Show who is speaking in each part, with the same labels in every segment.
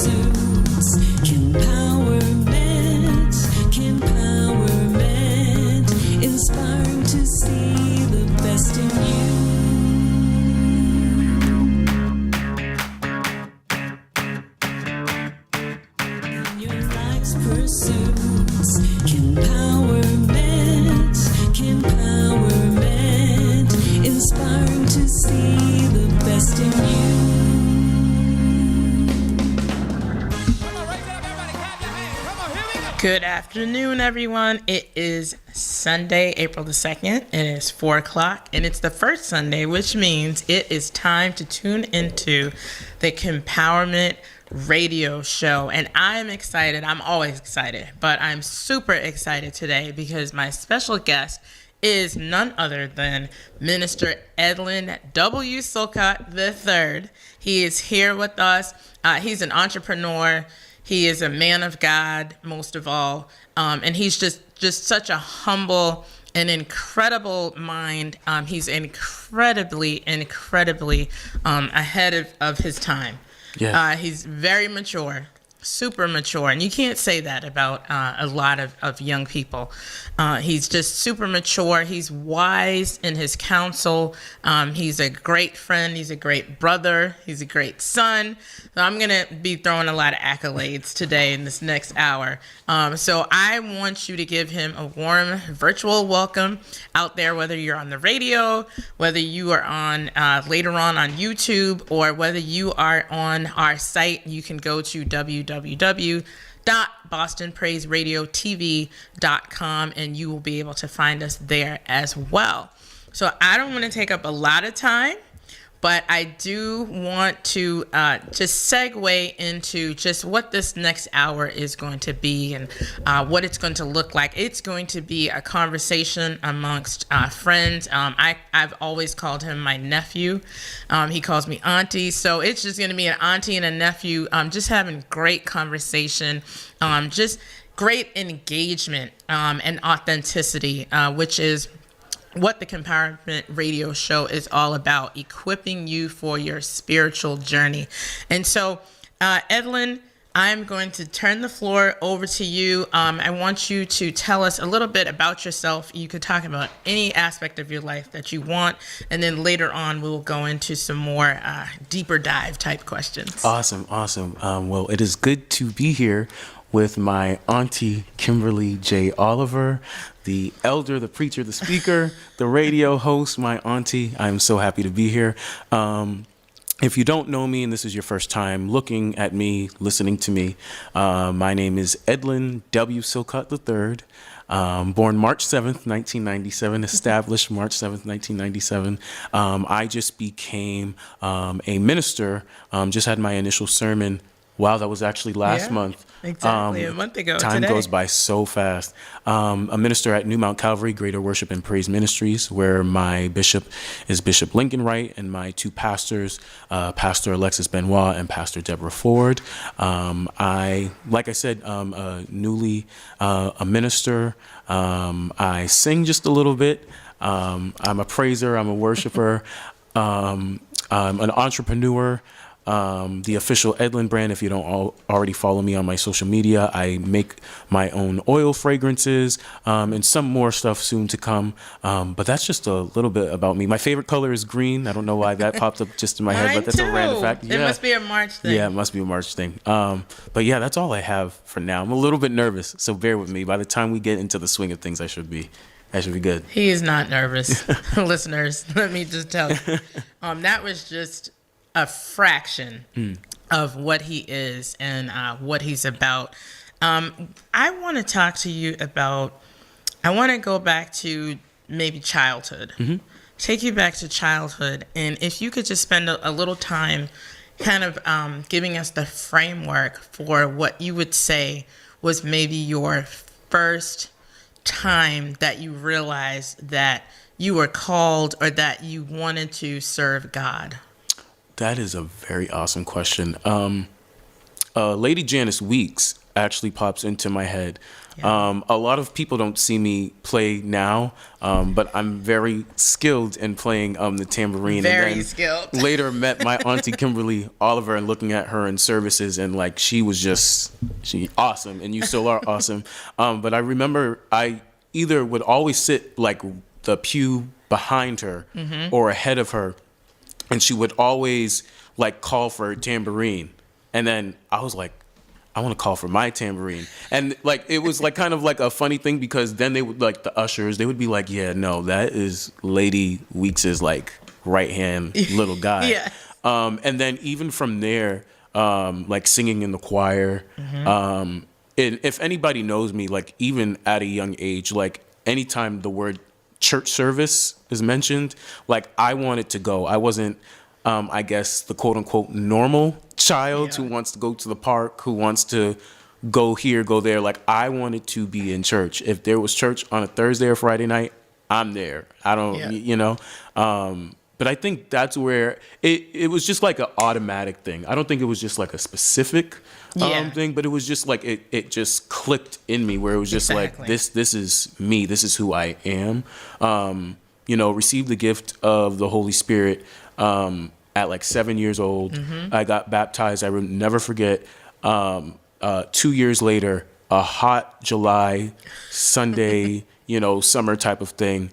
Speaker 1: pursuits. Empowerment, inspiring to see the best in you. In your life's pursuits, empowerment, inspiring to see the best in you.
Speaker 2: Good afternoon, everyone. It is Sunday, April the 2nd. It is 4 o'clock, and it's the first Sunday, which means it is time to tune into the Empowerment radio show. And I'm excited. I'm always excited, but I'm super excited today because my special guest is none other than Minister Edlin W. Silcott III. He is here with us. He's an entrepreneur. He is a man of God, most of all, and he's just such a humble and incredible mind. He's incredibly ahead of his time. Yes. He's very mature, super mature, and you can't say that about a lot of young people. He's just super mature. He's wise in his counsel. He's a great friend. He's a great brother. He's a great son. So I'm going to be throwing a lot of accolades today in this next hour. So I want you to give him a warm virtual welcome out there, whether you're on the radio, whether you are on later on YouTube, or whether you are on our site. You can go to www.bostonpraiseradiotv.com and you will be able to find us there as well. So I don't want to take up a lot of time, but I do want to just segue into just what this next hour is going to be and what it's going to look like. It's going to be a conversation amongst friends. I've always called him my nephew. He calls me auntie. So it's just going to be an auntie and a nephew just having great conversation, just great engagement and authenticity, which is what the Empowerment Radio Show is all about, equipping you for your spiritual journey. And so, Edlin, I'm going to turn the floor over to you. I want you to tell us a little bit about yourself. You could talk about any aspect of your life that you want, and then later on we will go into some more deeper dive type questions.
Speaker 3: Awesome. Well, it is good to be here with my auntie, Kimberly J. Oliver, the elder, the preacher, the speaker, the radio host, my auntie. I'm so happy to be here. If you don't know me and this is your first time looking at me, listening to me, my name is Edlin W. Silcott III. Born March 7th, 1997, established March 7th, 1997. I just became a minister, just had my initial sermon. Wow, that was actually last month.
Speaker 2: Exactly, a month ago.
Speaker 3: Time goes by so fast. A minister at New Mount Calvary, Greater Worship and Praise Ministries, where my bishop is Bishop Lincoln Wright, and my two pastors, Pastor Alexis Benoit and Pastor Deborah Ford. Like I said, newly a minister. I sing just a little bit. I'm a praiser. I'm a worshiper. I'm an entrepreneur. The official Edlin brand, if you don't already follow me on my social media, I make my own oil fragrances and some more stuff soon to come. But that's just a little bit about me. My favorite color is green. I don't know why that popped up just in my head, but that's a random fact.
Speaker 2: It must be a March thing.
Speaker 3: Yeah, it must be a March thing. But yeah, that's all I have for now. I'm a little bit nervous, so bear with me. By the time we get into the swing of things, I should be good.
Speaker 2: He is not nervous. Listeners, let me just tell you. That was just a fraction of what he is and what he's about. I want to talk to you about, I want to go back to maybe childhood. Take you back to childhood. And if you could just spend a little time kind of giving us the framework for what you would say was maybe your first time that you realized that you were called or that you wanted to serve God.
Speaker 3: That is a very awesome question. Lady Janice Weeks actually pops into my head. A lot of people don't see me play now, but I'm very skilled in playing the tambourine.
Speaker 2: Very
Speaker 3: and then
Speaker 2: skilled.
Speaker 3: Later met my auntie Kimberly Oliver, and looking at her in services, and like she awesome, and you still are awesome. But I remember I either would always sit like the pew behind her or ahead of her, and she would always like call for a tambourine, and then I was like, I want to call for my tambourine. And like it was like kind of like a funny thing, because then they would, like the ushers, they would be like, yeah, no, that is Lady Weeks's like right hand little guy.
Speaker 2: Yeah.
Speaker 3: And then even from there, like singing in the choir, and if anybody knows me, like even at a young age, like anytime the word church service is mentioned, like I wanted to go. I wasn't, I guess, the quote unquote normal child who wants to go to the park, who wants to go here, go there. Like I wanted to be in church. If there was church on a Thursday or Friday night, I'm there. I don't, you know. But I think that's where it was just like an automatic thing. I don't think it was just like a specific thing, but it was just like it just clicked in me, where it was just like this is me. This is who I am. You know, received the gift of the Holy Spirit at like 7 years old. I got baptized. I will never forget. 2 years later, a hot July Sunday, you know, summer type of thing.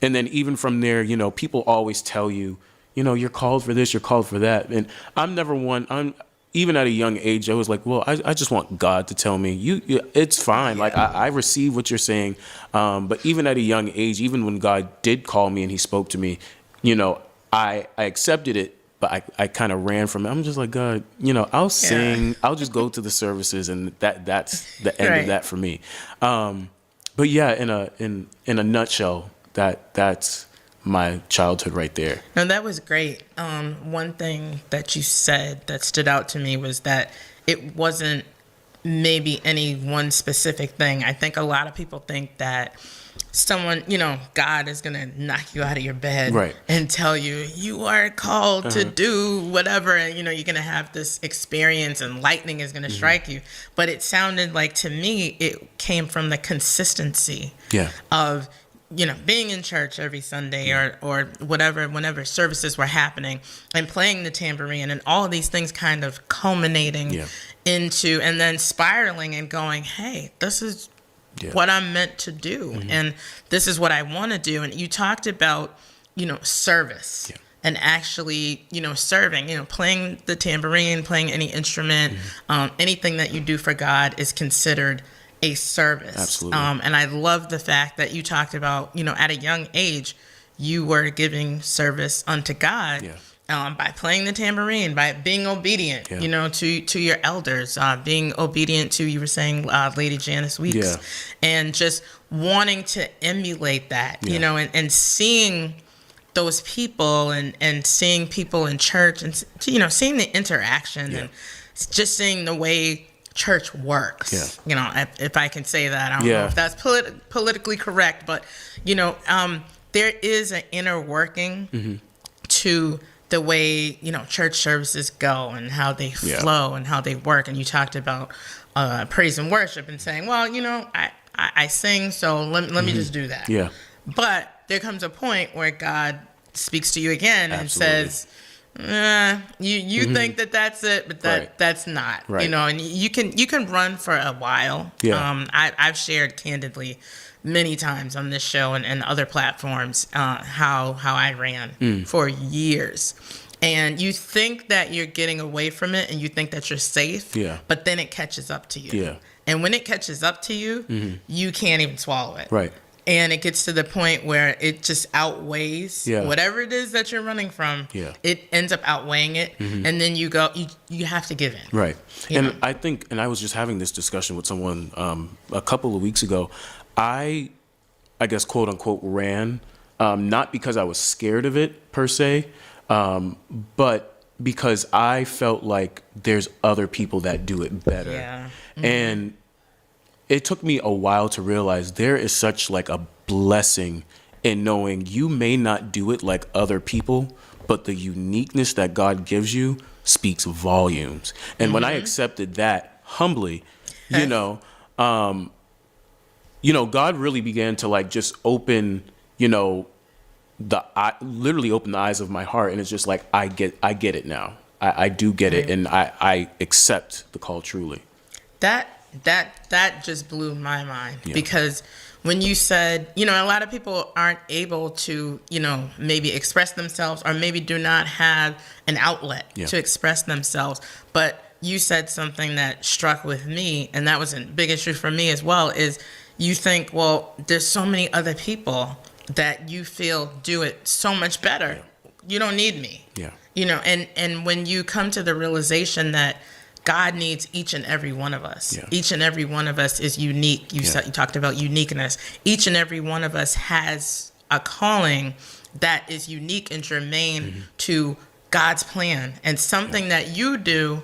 Speaker 3: And then even from there, you know, people always tell you, you know, you're called for this, you're called for that. And I'm never one. Even at a young age, I was like, well, I just want God to tell me, it's fine. Like I receive what you're saying. But even at a young age, even when God did call me and he spoke to me, you know, I accepted it, but I kind of ran from it. I'm just like, God, you know, I'll sing, I'll just go to the services, and that's the end of that for me. But yeah, in a nutshell, that's my childhood right there.
Speaker 2: No, that was great. One thing that you said that stood out to me was that it wasn't maybe any one specific thing. I think a lot of people think that someone, you know, God is going to knock you out of your bed and tell you, you are called to do whatever. And, you know, you're going to have this experience and lightning is going to strike you. But it sounded like, to me, it came from the consistency of, you know, being in church every Sunday or whatever, whenever services were happening, and playing the tambourine, and all of these things kind of culminating into, and then spiraling and going, hey, this is what I'm meant to do. And this is what I want to do. And you talked about, you know, service and actually, you know, serving, you know, playing the tambourine, playing any instrument, anything that you do for God is considered a service.
Speaker 3: Absolutely.
Speaker 2: And I love the fact that you talked about, you know, at a young age, you were giving service unto God by playing the tambourine, by being obedient, you know, to your elders, being obedient to, you were saying, Lady Janice Weeks, and just wanting to emulate that, you know, and seeing those people and seeing people in church, and, you know, seeing the interaction and just seeing the way church works. You know, if I can say that, I don't know if that's politically correct, but, you know, there is an inner working to the way, you know, church services go and how they flow and how they work. And you talked about praise and worship and saying, well, you know, I sing, so let me just do that. But there comes a point where God speaks to you again and says, you think that's it, but that's not, you know, and you can run for a while. I've shared candidly many times on this show and other platforms how I ran for years. And you think that you're getting away from it and you think that you're safe, but then it catches up to you. And when it catches up to you, you can't even swallow it. And it gets to the point where it just outweighs whatever it is that you're running from. It ends up outweighing it. And then you go, you have to give in.
Speaker 3: And I think, and I was just having this discussion with someone a couple of weeks ago. I guess, quote unquote, ran, not because I was scared of it per se, but because I felt like there's other people that do it better. And it took me a while to realize there is such like a blessing in knowing you may not do it like other people, but the uniqueness that God gives you speaks volumes. And when I accepted that humbly, you know, God really began to like just open, literally open the eyes of my heart. And it's just like, I get it now. I do get it. And I accept the call truly.
Speaker 2: That just blew my mind
Speaker 3: Yeah.
Speaker 2: because when you said, a lot of people aren't able to, maybe express themselves or maybe do not have an outlet to express themselves. But you said something that struck with me, and that was a big issue for me as well, is you think, well, there's so many other people that you feel do it so much better. Yeah. You don't need me.
Speaker 3: Yeah.
Speaker 2: And when you come to the realization that God needs each and every one of us. Yeah. Each and every one of us is unique. You talked about uniqueness. Each and every one of us has a calling that is unique and germane to God's plan, and something that you do,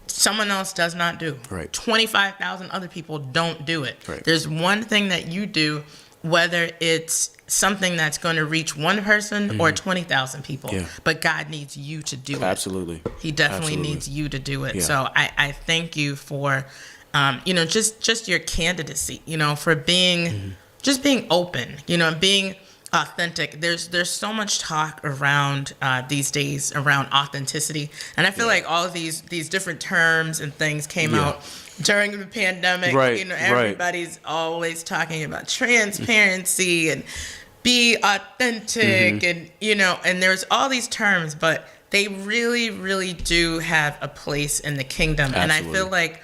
Speaker 2: someone else does not do.
Speaker 3: Right.
Speaker 2: 25,000 other people don't do it.
Speaker 3: Right.
Speaker 2: There's one thing that you do, whether it's something that's going to reach one person or 20,000 people. Yeah. But God needs you to do it.
Speaker 3: Absolutely.
Speaker 2: He definitely needs you to do it.
Speaker 3: Yeah.
Speaker 2: So I thank you for, just your candidacy, for being, just being open, being authentic. There's so much talk around these days around authenticity. And I feel like all of these different terms and things came out during the pandemic.
Speaker 3: Right,
Speaker 2: everybody's always talking about transparency and be authentic and, and there's all these terms, but they really, really do have a place in the kingdom.
Speaker 3: Absolutely.
Speaker 2: And I feel like,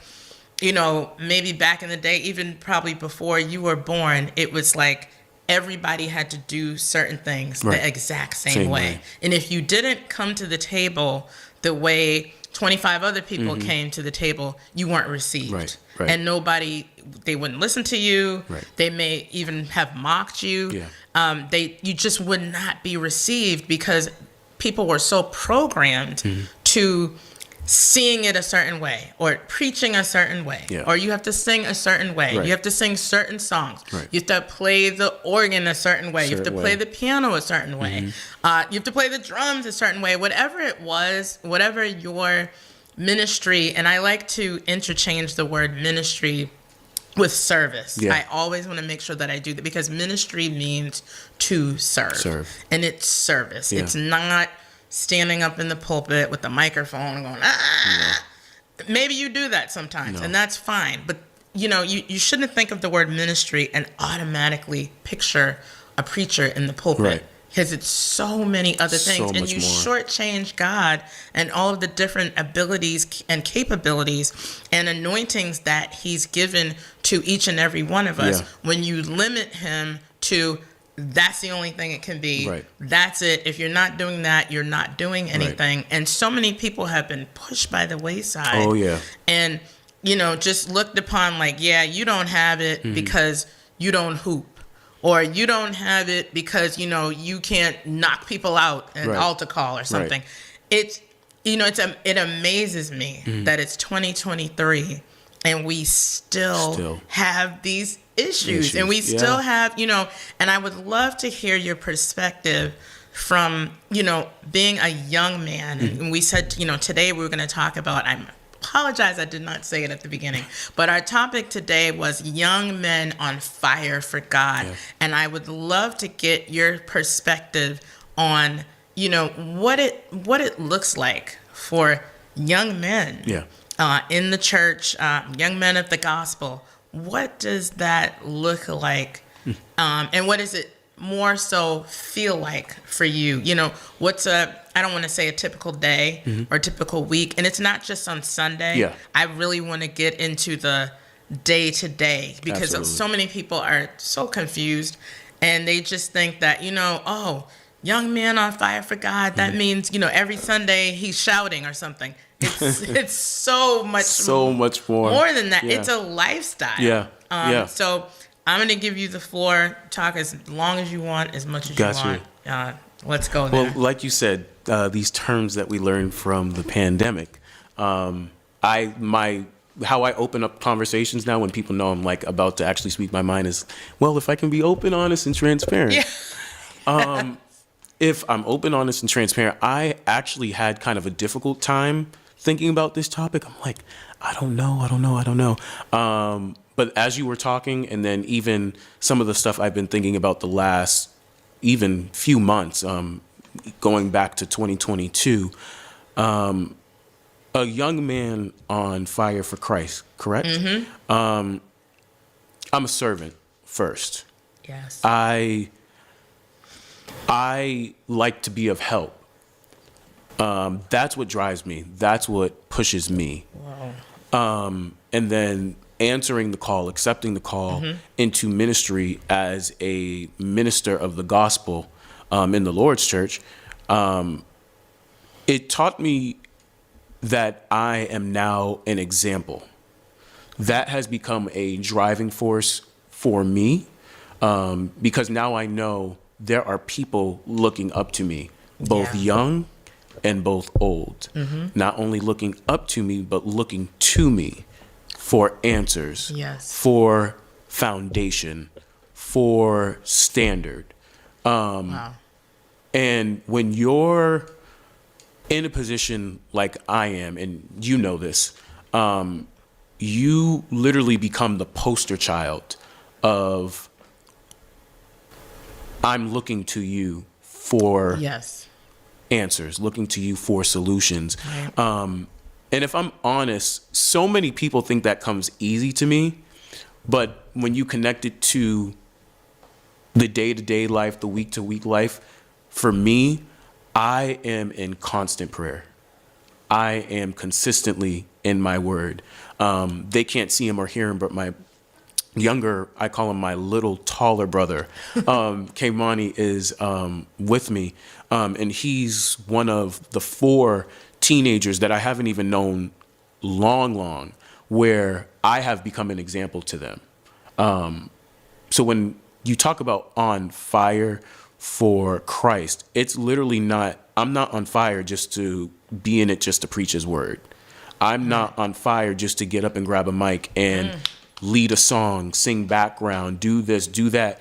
Speaker 2: maybe back in the day, even probably before you were born, it was like everybody had to do certain things the exact same way. And if you didn't come to the table the way 25 other people came to the table, you weren't received.
Speaker 3: Right.
Speaker 2: And they wouldn't listen to you.
Speaker 3: Right.
Speaker 2: They may even have mocked you.
Speaker 3: Yeah.
Speaker 2: You just would not be received because people were so programmed to seeing it a certain way or preaching a certain way, or you have to sing a certain way. You have to sing certain songs. You have to play the organ a certain way. You have to play the piano a certain way. You have to play the drums a certain way. Whatever it was, whatever your ministry, and I like to interchange the word ministry with service. I always want to make sure that I do that because ministry means to serve. And it's service. It's not standing up in the pulpit with the microphone and going, Maybe you do that sometimes, and that's fine. But, you shouldn't think of the word ministry and automatically picture a preacher in the pulpit. Because it's so many other things. And you shortchange God and all of the different abilities and capabilities and anointings that he's given to each and every one of us when you limit him to that's the only thing it can be. That's it. If you're not doing that, you're not doing anything. And so many people have been pushed by the wayside. And, just looked upon like, you don't have it because you don't hoop. Or you don't have it because, you can't knock people out at altar call or something. It's, it amazes me that it's 2023 and we still have these issues. And we still have, and I would love to hear your perspective from, being a young man. And we said, today we were going to talk about, I apologize, I did not say it at the beginning, but our topic today was young men on fire for God. And I would love to get your perspective on, what it looks like for young men in the church, young men of the gospel. What does that look like? And what does it more so feel like for you? What's I don't want to say a typical day or a typical week. And it's not just on Sunday. I really want to get into the day to day because so many people are so confused and they just think that, young man on fire for God, that means, every Sunday he's shouting or something. It's so much more than that. It's a lifestyle. So I'm going to give you the floor. Talk as long as you want, as much as you want. Let's go there.
Speaker 3: Well, like you said, these terms that we learned from the pandemic, how I open up conversations now when people know I'm like about to actually speak my mind is, well, if I can be open, honest, and transparent. if I'm open, honest, and transparent, I actually had kind of a difficult time thinking about this topic. I'm like, I don't know. But as you were talking, and then even some of the stuff I've been thinking about the last even few months, going back to 2022, a young man on fire for Christ, correct? I'm a servant first.
Speaker 2: Yes.
Speaker 3: I like to be of help. That's what drives me. That's what pushes me.
Speaker 2: Wow.
Speaker 3: And then answering the call, accepting the call into ministry as a minister of the gospel in the Lord's church, it taught me that I am now an example. That has become a driving force for me, because now I know there are people looking up to me, both young and both old. Not only looking up to me, but looking to me for answers, for foundation, for standard.
Speaker 2: Wow.
Speaker 3: And when you're in a position like I am, and you know this, you literally become the poster child of, I'm looking to you for answers, looking to you for solutions.
Speaker 2: Right.
Speaker 3: And if I'm honest, so many people think that comes easy to me, but when you connect it to the day-to-day life, the week-to-week life, for me, I am in constant prayer. I am consistently in my word. They can't see him or hear him, but my younger, I call him my little taller brother, Kimberly, is with me. And he's one of the 4 teenagers that I haven't even known long, where I have become an example to them. So when you talk about on fire for Christ, it's literally not, I'm not on fire just to be in it just to preach his word. I'm not on fire just to get up and grab a mic and lead a song, sing background, do this, do that.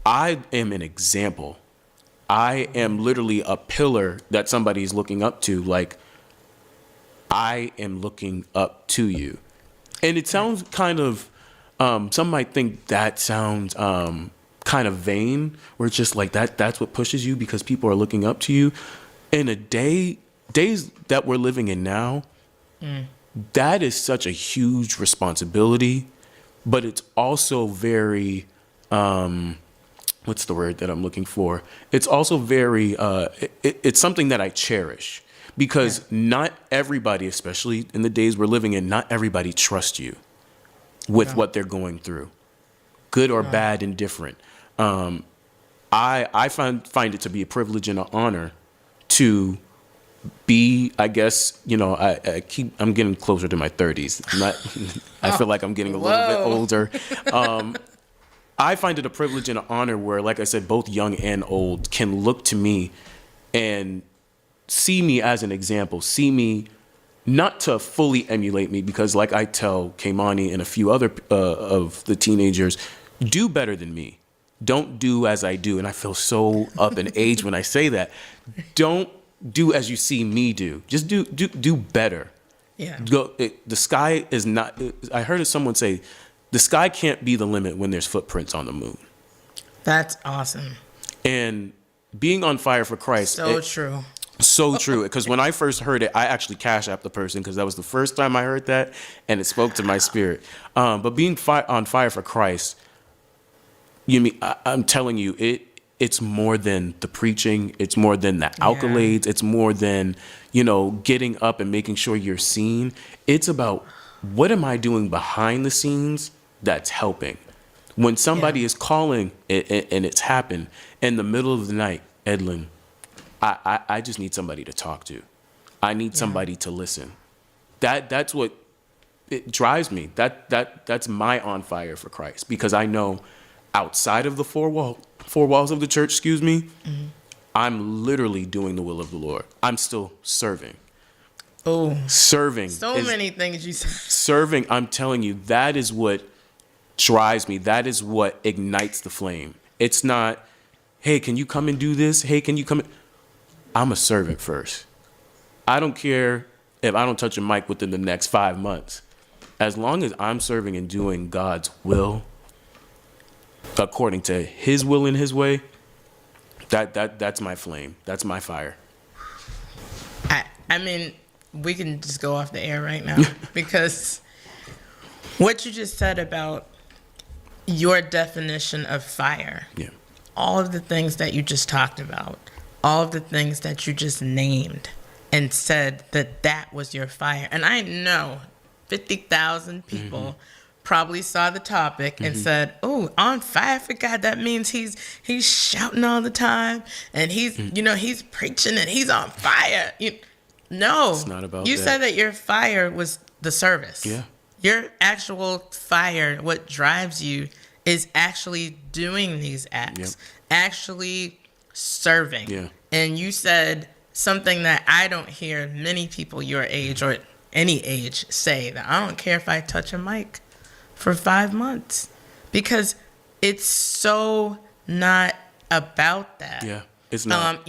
Speaker 3: I am an example. I am literally a pillar that somebody's looking up to. Like, I am looking up to you. And it sounds kind of, some might think that sounds kind of vain, where it's just like that's what pushes you because people are looking up to you. In a days that we're living in now, that is such a huge responsibility, but it's also very, what's the word that I'm looking for? It's also very, it's something that I cherish, because not everybody, especially in the days we're living in, not everybody trusts you with what they're going through, good or bad and different. I find it to be a privilege and an honor to be, I guess, I'm getting closer to my 30s. I feel like I'm getting a little bit older. I find it a privilege and an honor where, like I said, both young and old can look to me and see me as an example, see me not to fully emulate me, because like I tell Kimani and a few other of the teenagers, do better than me. Don't do as I do. And I feel so up in age when I say that. Don't do as you see me do. Just do better.
Speaker 2: Yeah.
Speaker 3: The sky is not, I heard someone say, the sky can't be the limit when there's footprints on the moon.
Speaker 2: That's awesome.
Speaker 3: And being on fire for Christ.
Speaker 2: True.
Speaker 3: So true. Because when I first heard it, I actually Cash Apped the person, because that was the first time I heard that, and it spoke to my spirit. But being on fire for Christ, I'm telling you, it's more than the preaching. It's more than the accolades. It's more than, getting up and making sure you're seen. It's about, what am I doing behind the scenes that's helping? When somebody is calling and it's happened in the middle of the night, Edlin, I just need somebody to talk to. I need somebody to listen. That's what it drives me. That's my on fire for Christ, because I know outside of the four walls of the church, I'm literally doing the will of the Lord. I'm still serving.
Speaker 2: Oh,
Speaker 3: serving.
Speaker 2: So many things you said.
Speaker 3: Serving, I'm telling you, that is what drives me. That is what ignites the flame. It's not, hey, can you come and do this? Hey, can you come? I'm a servant first. I don't care if I don't touch a mic within the next 5 months. As long as I'm serving and doing God's will, according to his will and his way, that's my flame. That's my fire.
Speaker 2: I mean, we can just go off the air right now because what you just said about your definition of fire, all of the things that you just talked about, all of the things that you just named and said that was your fire. And I know 50,000 people probably saw the topic and said, "Oh, on fire for God, that means he's shouting all the time and he's he's preaching and he's on fire." No,
Speaker 3: it's not about
Speaker 2: you
Speaker 3: that.
Speaker 2: said that your fire was the service.
Speaker 3: Yeah.
Speaker 2: Your actual fire, what drives you, is actually doing these acts, actually serving.
Speaker 3: Yeah.
Speaker 2: And you said something that I don't hear many people your age or any age say, that I don't care if I touch a mic for 5 months, because it's so not about that.
Speaker 3: Yeah, it's not.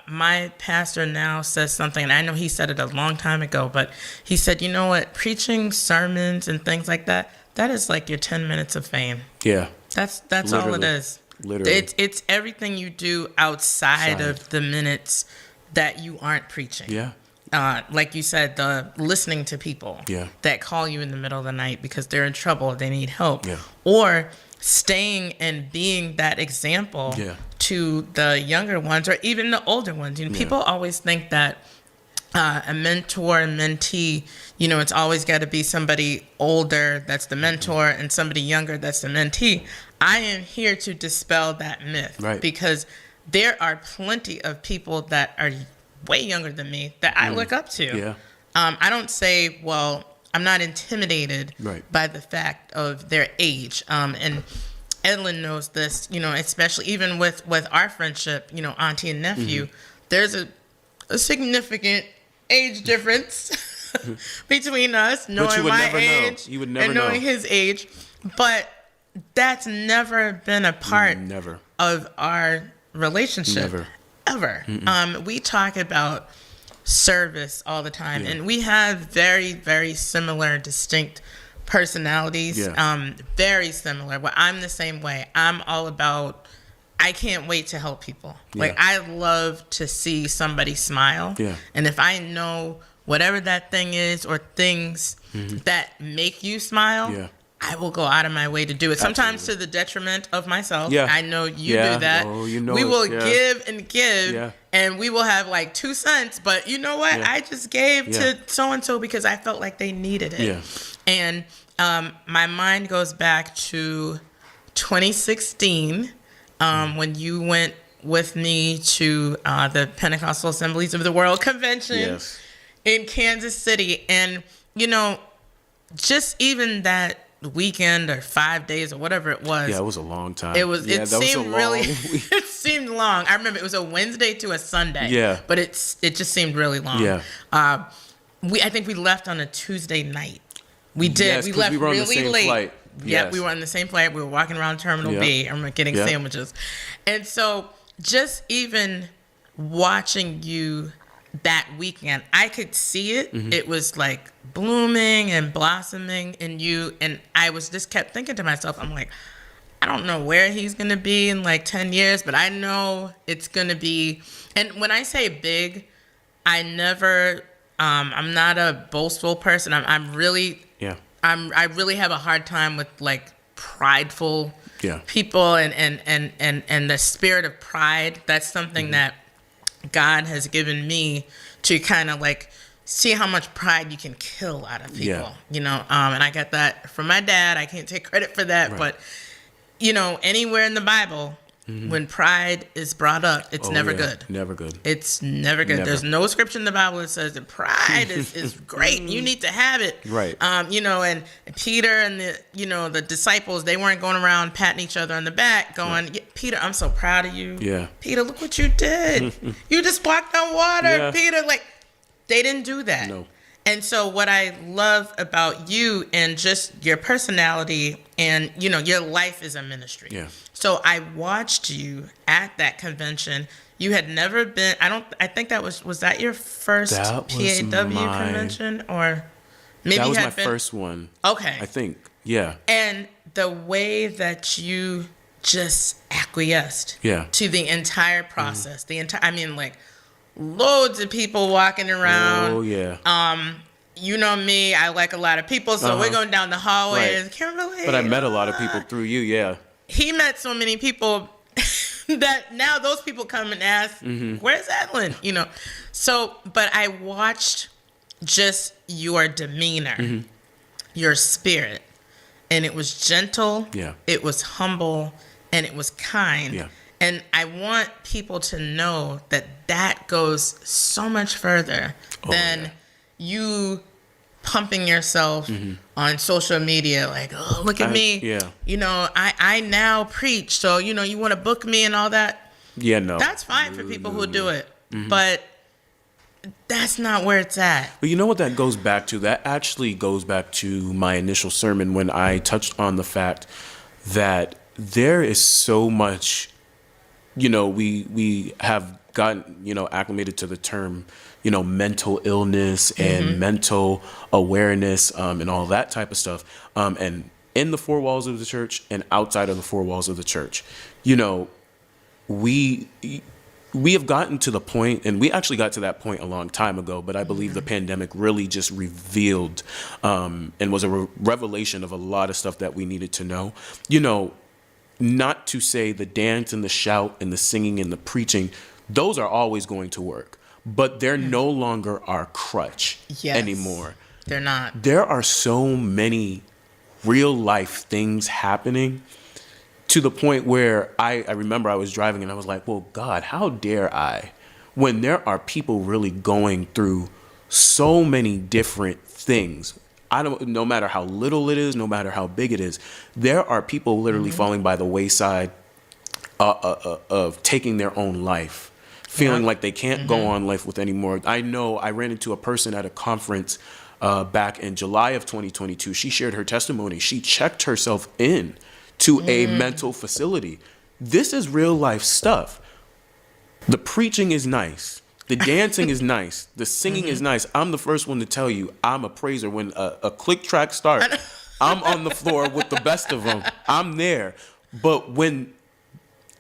Speaker 2: My pastor now says something, and I know he said it a long time ago, but he said, you know what, preaching sermons and things like that is like your 10 minutes of fame.
Speaker 3: Yeah.
Speaker 2: That's all it is.
Speaker 3: Literally.
Speaker 2: It's everything you do outside of the minutes that you aren't preaching.
Speaker 3: Yeah.
Speaker 2: Like you said, the listening to people that call you in the middle of the night because they're in trouble, they need help.
Speaker 3: Yeah.
Speaker 2: Or staying and being that example to the younger ones or even the older ones. People always think that a mentor and mentee, it's always got to be somebody older that's the mentor and somebody younger that's the mentee. I am here to dispel that myth,
Speaker 3: right?
Speaker 2: Because there are plenty of people that are way younger than me that I look up to.
Speaker 3: Yeah.
Speaker 2: I don't say, well, I'm not intimidated by the fact of their age. And Edlin knows this, especially even with our friendship, auntie and nephew, there's a significant age difference between us, knowing my age and knowing his age. But that's never been a part of our relationship. Ever. We talk about service all the time, and we have very, very similar, distinct personalities. Very similar. Well, I'm the same way. I'm all about, I can't wait to help people. Like, I love to see somebody smile. And if I know whatever that thing is or things that make you smile, I will go out of my way to do it. Sometimes to the detriment of myself. I know you do that.
Speaker 3: Oh,
Speaker 2: we will give and give, and we will have like 2 cents. But you know what? I just gave to so-and-so because I felt like they needed it. And my mind goes back to 2016 when you went with me to the Pentecostal Assemblies of the World Convention in Kansas City. And, just even that weekend or 5 days or whatever it was.
Speaker 3: Yeah, it was a long time.
Speaker 2: It was. It seemed really. It seemed long. I remember it was a Wednesday to a Sunday.
Speaker 3: Yeah.
Speaker 2: But it just seemed really long.
Speaker 3: Yeah.
Speaker 2: I think we left on a Tuesday night. We did.
Speaker 3: Yes,
Speaker 2: we left
Speaker 3: we were on the
Speaker 2: really
Speaker 3: same
Speaker 2: late.
Speaker 3: flight.
Speaker 2: Yeah, we were on the same flight. We were walking around Terminal B and we're getting sandwiches. And so just even watching you that weekend, I could see it. It was like blooming and blossoming in you. And I just kept thinking to myself, I'm like, I don't know where he's going to be in like 10 years, but I know it's going to be. And when I say big, I never, I'm not a boastful person. I really have a hard time with like prideful people and the spirit of pride. That's something that God has given me to kind of like see how much pride you can kill out of people, and I got that from my dad. I can't take credit for that, but anywhere in the Bible, when pride is brought up, it's never good.
Speaker 3: Never good.
Speaker 2: It's never good. There's no scripture in the Bible that says that pride is great. You need to have it.
Speaker 3: Right.
Speaker 2: And Peter and the disciples, they weren't going around patting each other on the back going, Peter, I'm so proud of you.
Speaker 3: Yeah.
Speaker 2: Peter, look what you did. You just walked on water, Peter. Like, they didn't do that.
Speaker 3: No.
Speaker 2: And so what I love about you and just your personality and, you know, your life is a ministry.
Speaker 3: Yeah.
Speaker 2: So I watched you at that convention. You had never been, I think that was that your first
Speaker 3: That was
Speaker 2: PAW convention? Or maybe
Speaker 3: That
Speaker 2: you
Speaker 3: was
Speaker 2: had
Speaker 3: my
Speaker 2: been,
Speaker 3: first one.
Speaker 2: Okay.
Speaker 3: I think. Yeah.
Speaker 2: And the way that you just acquiesced
Speaker 3: Yeah.
Speaker 2: to the entire process, I mean, like, loads of people walking around.
Speaker 3: Oh, yeah.
Speaker 2: You know me, I like a lot of people, so we're going down the hallway
Speaker 3: Right.
Speaker 2: and Kimberly.
Speaker 3: But I met a lot of people through you, yeah.
Speaker 2: He met so many people that now those people come and ask, where's Edlin? You know, so, but I watched just your demeanor, your spirit, and it was gentle,
Speaker 3: Yeah.
Speaker 2: it was humble, and it was kind.
Speaker 3: Yeah.
Speaker 2: And I want people to know that that goes so much further than you pumping yourself on social media, like, oh, look at me.
Speaker 3: Yeah.
Speaker 2: You know, I now preach, so, you know, you want to book me and all that.
Speaker 3: Yeah, no.
Speaker 2: That's fine for people who do it. But that's not where it's at.
Speaker 3: But you know what that goes back to? That actually goes back to my initial sermon when I touched on the fact that there is so much, you know, we have gotten, you know, acclimated to the term, you know, mental illness and mental awareness and all that type of stuff. And in the four walls of the church and outside of the four walls of the church, you know, we have gotten to the point, and we actually got to that point a long time ago, but I believe the pandemic really just revealed and was a revelation of a lot of stuff that we needed to know. You know, not to say the dance and the shout and the singing and the preaching, those are always going to work, but they're no longer our crutch anymore.
Speaker 2: They're not.
Speaker 3: There are so many real life things happening to the point where I remember I was driving and I was like, well, God, how dare I, when there are people really going through so many different things. No matter how little it is, no matter how big it is, there are people literally falling by the wayside of taking their own life, feeling like they can't go on life with anymore. I know I ran into a person at a conference back in July of 2022. She shared her testimony. She checked herself in to a mental facility. This is real life stuff. The preaching is nice. The dancing is nice. The singing is nice. I'm the first one to tell you, I'm a praiser. When a click track starts, I'm on the floor with the best of them. I'm there. But when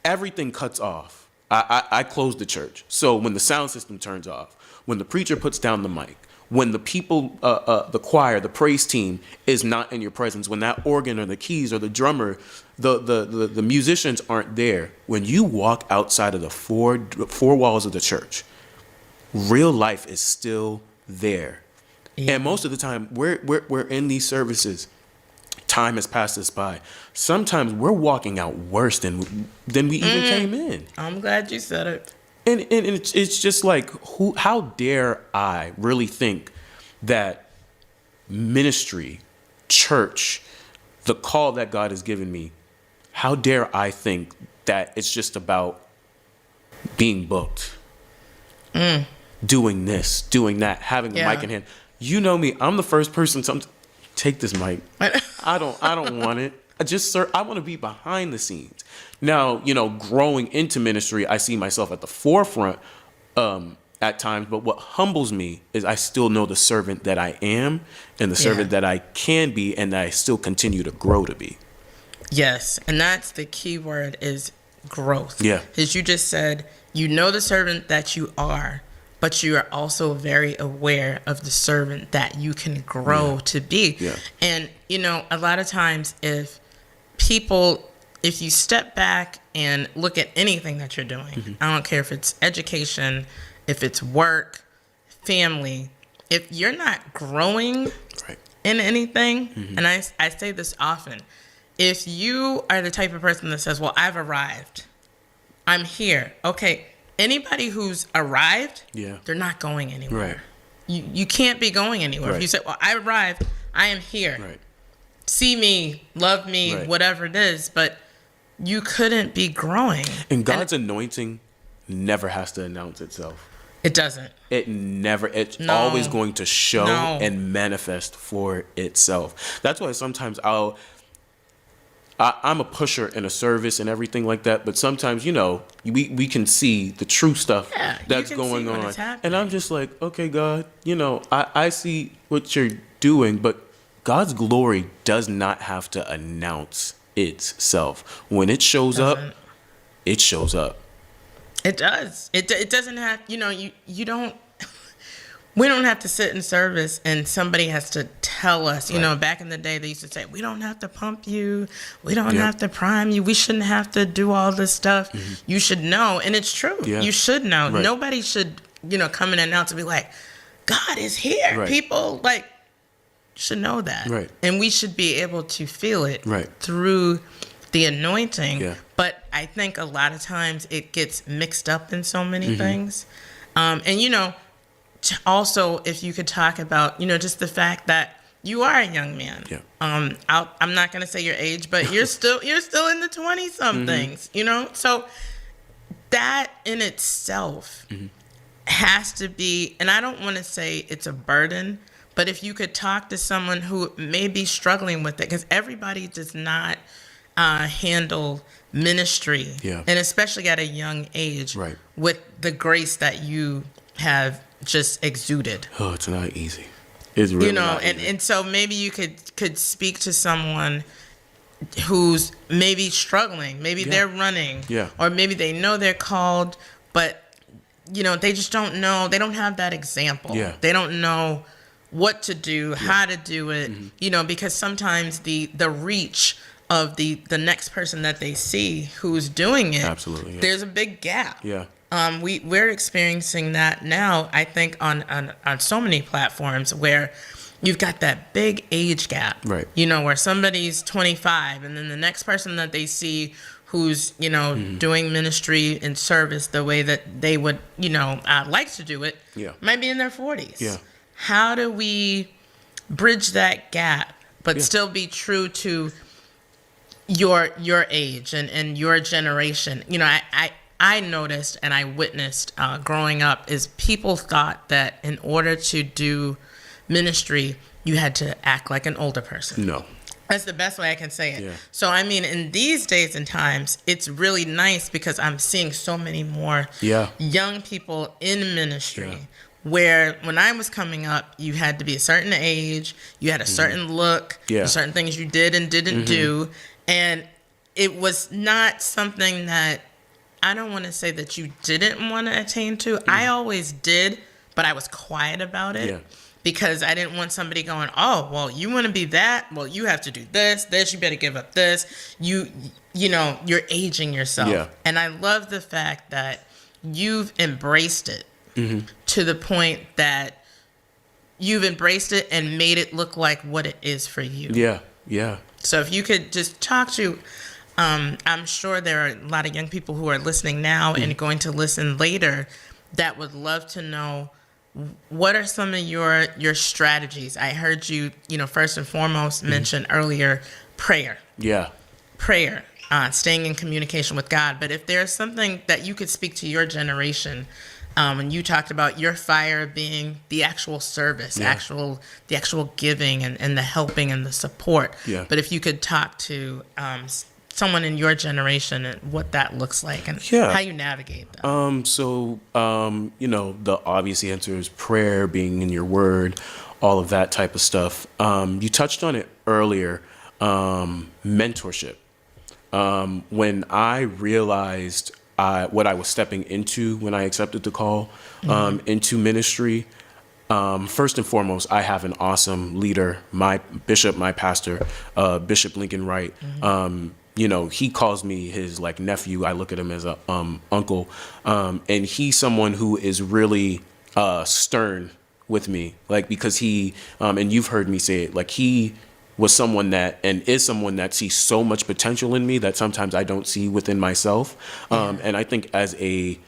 Speaker 3: everything cuts off, I close the church. So when the sound system turns off, when the preacher puts down the mic, when the people, the choir, the praise team is not in your presence, when that organ or the keys or the drummer, the musicians aren't there, when you walk outside of the four walls of the church, real life is still there. And most of the time, we're in these services. Time has passed us by. Sometimes we're walking out worse than we even came in.
Speaker 2: I'm glad you said it.
Speaker 3: And it's just like, how dare I really think that ministry, church, the call that God has given me, how dare I think that it's just about being booked, doing this, doing that, having the mic in hand. You know me, I'm the first person to take this mic. I don't want it. I want to be behind the scenes. Now, you know, growing into ministry, I see myself at the forefront at times, but what humbles me is I still know the servant that I am and the servant that I can be and that I still continue to grow to be.
Speaker 2: Yes, and that's the key word is growth.
Speaker 3: Yeah.
Speaker 2: As you just said, you know the servant that you are, but you are also very aware of the servant that you can grow to be.
Speaker 3: Yeah.
Speaker 2: And, you know, a lot of times if you step back and look at anything that you're doing, I don't care if it's education, if it's work, family, if you're not growing in anything, and I say this often, if you are the type of person that says, well, I've arrived, I'm here. Okay, anybody who's arrived, they're not going anywhere. You can't be going anywhere. If you say, well, I arrived, I am here. See me, love me, whatever it is, but you couldn't be growing.
Speaker 3: And God's anointing never has to announce itself.
Speaker 2: It doesn't.
Speaker 3: It never. It's
Speaker 2: No.
Speaker 3: always going to show
Speaker 2: No.
Speaker 3: and manifest for itself. That's why sometimes I'm a pusher in a service and everything like that, but sometimes, we can see the true stuff
Speaker 2: Yeah, you
Speaker 3: that's
Speaker 2: can
Speaker 3: going
Speaker 2: see when
Speaker 3: on.
Speaker 2: it's happening.
Speaker 3: And I'm just like, okay, God, I see what you're doing, but God's glory does not have to announce itself. When it shows up, it shows up.
Speaker 2: It does. It doesn't have, you don't, we don't have to sit in service and somebody has to tell us, back in the day they used to say, we don't have to pump you. We don't have to prime you. We shouldn't have to do all this stuff. You should know. And it's true.
Speaker 3: Yeah.
Speaker 2: You should know.
Speaker 3: Right.
Speaker 2: Nobody should, come and announce and be like, God is here.
Speaker 3: Right.
Speaker 2: People should know that.
Speaker 3: Right.
Speaker 2: And we should be able to feel it
Speaker 3: Right.
Speaker 2: through the anointing.
Speaker 3: Yeah.
Speaker 2: But I think a lot of times it gets mixed up in so many things. And, also, if you could talk about, just the fact that you are a young man.
Speaker 3: Yeah.
Speaker 2: I'm not going to say your age, but you're still in the 20 somethings, So that in itself has to be, and I don't want to say it's a burden, but if you could talk to someone who may be struggling with it, because everybody does not handle ministry, and especially at a young age,
Speaker 3: Right.
Speaker 2: with the grace that you have just exuded.
Speaker 3: Oh, it's not easy. It's really not easy.
Speaker 2: And so maybe you could speak to someone who's maybe struggling, maybe they're running, or maybe they know they're called, but they just don't know. They don't have that example.
Speaker 3: Yeah.
Speaker 2: They don't know what to do, how to do it, because sometimes the reach of the next person that they see who's doing it,
Speaker 3: Absolutely, yeah.
Speaker 2: there's a big gap.
Speaker 3: Yeah.
Speaker 2: We're experiencing that now, I think, on so many platforms where you've got that big age gap,
Speaker 3: Right.
Speaker 2: Where somebody's 25 and then the next person that they see who's, doing ministry and service the way that they would, like to do it, might be in their 40s.
Speaker 3: Yeah.
Speaker 2: How do we bridge that gap, but still be true to your age and your generation? I noticed and I witnessed growing up is people thought that in order to do ministry, you had to act like an older person.
Speaker 3: No.
Speaker 2: That's the best way I can say it.
Speaker 3: Yeah.
Speaker 2: So, I mean, in these days and times, it's really nice because I'm seeing so many more young people in ministry.
Speaker 3: Yeah.
Speaker 2: Where when I was coming up, you had to be a certain age, you had a certain look, certain things you did and didn't do. And it was not something that, I don't want to say that you didn't want to attain to. I always did, but I was quiet about it because I didn't want somebody going, oh, well, you want to be that? Well, you have to do this, you better give up this. You're aging yourself.
Speaker 3: Yeah.
Speaker 2: And I love the fact that you've embraced it to the point that you've embraced it and made it look like what it is for you.
Speaker 3: Yeah. Yeah.
Speaker 2: So if you could just talk to, I'm sure there are a lot of young people who are listening now and going to listen later that would love to know, what are some of your strategies? I heard you, first and foremost mention earlier prayer.
Speaker 3: Yeah.
Speaker 2: Prayer, staying in communication with God. But if there's something that you could speak to your generation, and you talked about your fire being the actual service, the actual giving and the helping and the support. Yeah. But if you could talk to someone in your generation and what that looks like and how you navigate that.
Speaker 3: The obvious answer is prayer, being in your word, all of that type of stuff. You touched on it earlier, mentorship. When I realized what I was stepping into when I accepted the call into ministry, first and foremost, I have an awesome leader, my bishop, my pastor, Bishop Lincoln Wright. He calls me his nephew. I look at him as a uncle, and he's someone who is really stern with me, because he and you've heard me say it, he was someone that and is someone that sees so much potential in me that sometimes I don't see within myself. And I think as a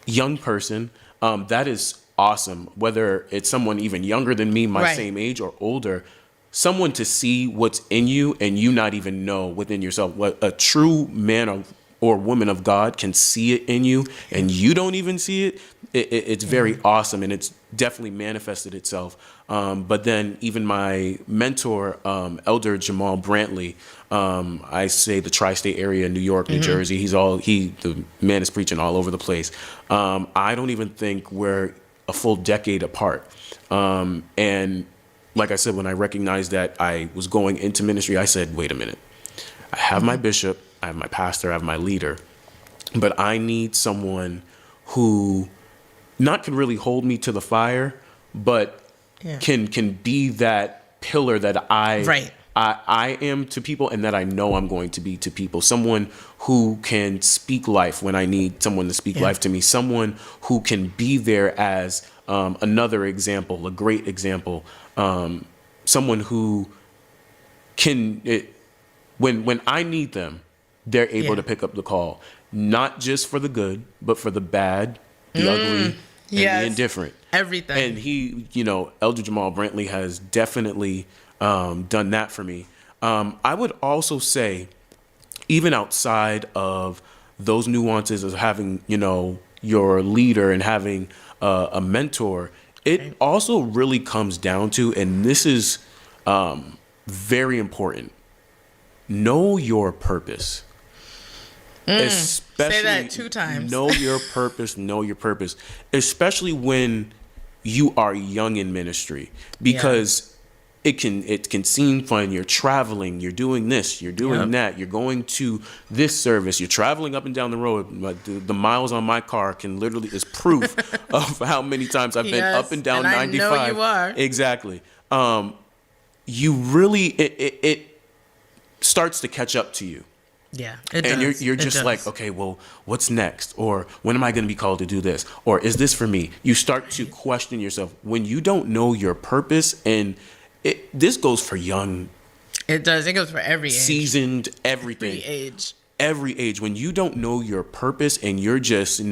Speaker 3: young person, that is awesome, whether it's someone even younger than me, my same age, or older. Someone to see what's in you and you not even know within yourself. What a true man of or woman of God can see it in you and you don't even see it, it's very awesome, and it's definitely manifested itself. But then even my mentor, Elder Jamal Brantley, I say the tri-state area, New York, New Jersey, the man is preaching all over the place. I don't even think we're a full decade apart. And like I said, when I recognized that I was going into ministry, I said, wait a minute. I have my bishop, I have my pastor, I have my leader, but I need someone who not can really hold me to the fire, but can be that pillar that I am to people, and that I know I'm going to be to people. Someone who can speak life when I need someone to speak life to me. Someone who can be there as another example, a great example. Someone who can, when I need them, they're able to pick up the call, not just for the good, but for the bad, the ugly, and the indifferent.
Speaker 2: Everything.
Speaker 3: And he, Elder Jamal Brantley has definitely done that for me. I would also say, even outside of those nuances of having, your leader and having a mentor, it also really comes down to, and this is very important, know your purpose. Especially,
Speaker 2: say that 2 times.
Speaker 3: Know your purpose. Know your purpose. Especially when you are young in ministry, because it can seem fun. You're traveling. You're doing this. You're doing that. You're going to this service. You're traveling up and down the road. The miles on my car is proof of how many times I've been up and down 95.
Speaker 2: I know you are.
Speaker 3: Exactly. You really it starts to catch up to you.
Speaker 2: Yeah, it
Speaker 3: and
Speaker 2: does.
Speaker 3: you're just like, okay, well, what's next? Or when am I going to be called to do this? Or is this for me? You start to question yourself when you don't know your purpose. And this goes for young.
Speaker 2: It does. It goes for every age.
Speaker 3: Seasoned, everything. Every age. When you don't know your purpose and you're just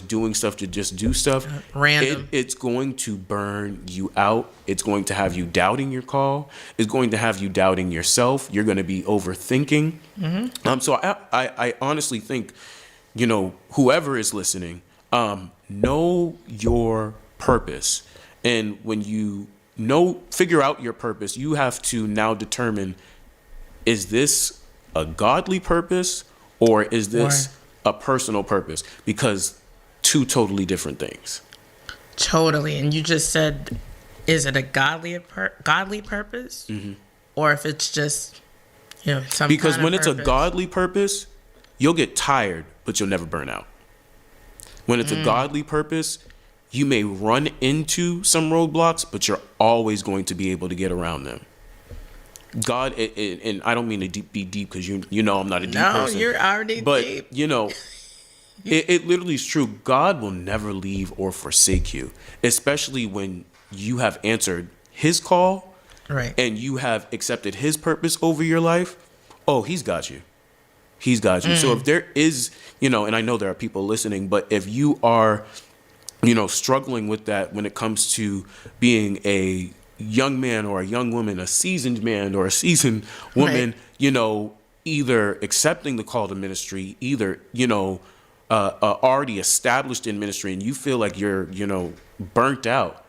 Speaker 3: doing stuff to just do stuff,
Speaker 2: random,
Speaker 3: it's going to burn you out. It's going to have you doubting your call. It's going to have you doubting yourself. You're going to be overthinking. So I honestly think, whoever is listening, know your purpose. And when you figure out your purpose, you have to now determine, is this a godly purpose? Or is this a personal purpose? Because 2 totally different things.
Speaker 2: Totally. And you just said, is it a godly purpose? Or if it's just, some
Speaker 3: Because
Speaker 2: kind
Speaker 3: when
Speaker 2: of
Speaker 3: it's a
Speaker 2: purpose.
Speaker 3: godly purpose, you'll get tired, but you'll never burn out. When it's a godly purpose, you may run into some roadblocks, but you're always going to be able to get around them. God, and I don't mean to be deep because I'm not a deep person.
Speaker 2: No, you're already
Speaker 3: but,
Speaker 2: deep.
Speaker 3: It literally is true. God will never leave or forsake you, especially when you have answered his call,
Speaker 2: right?
Speaker 3: And you have accepted his purpose over your life. Oh, he's got you. He's got you. So if there is, and I know there are people listening, but if you are, struggling with that when it comes to being a young man or a young woman, a seasoned man or a seasoned woman, either accepting the call to ministry, either, already established in ministry, and you feel like you're, burnt out,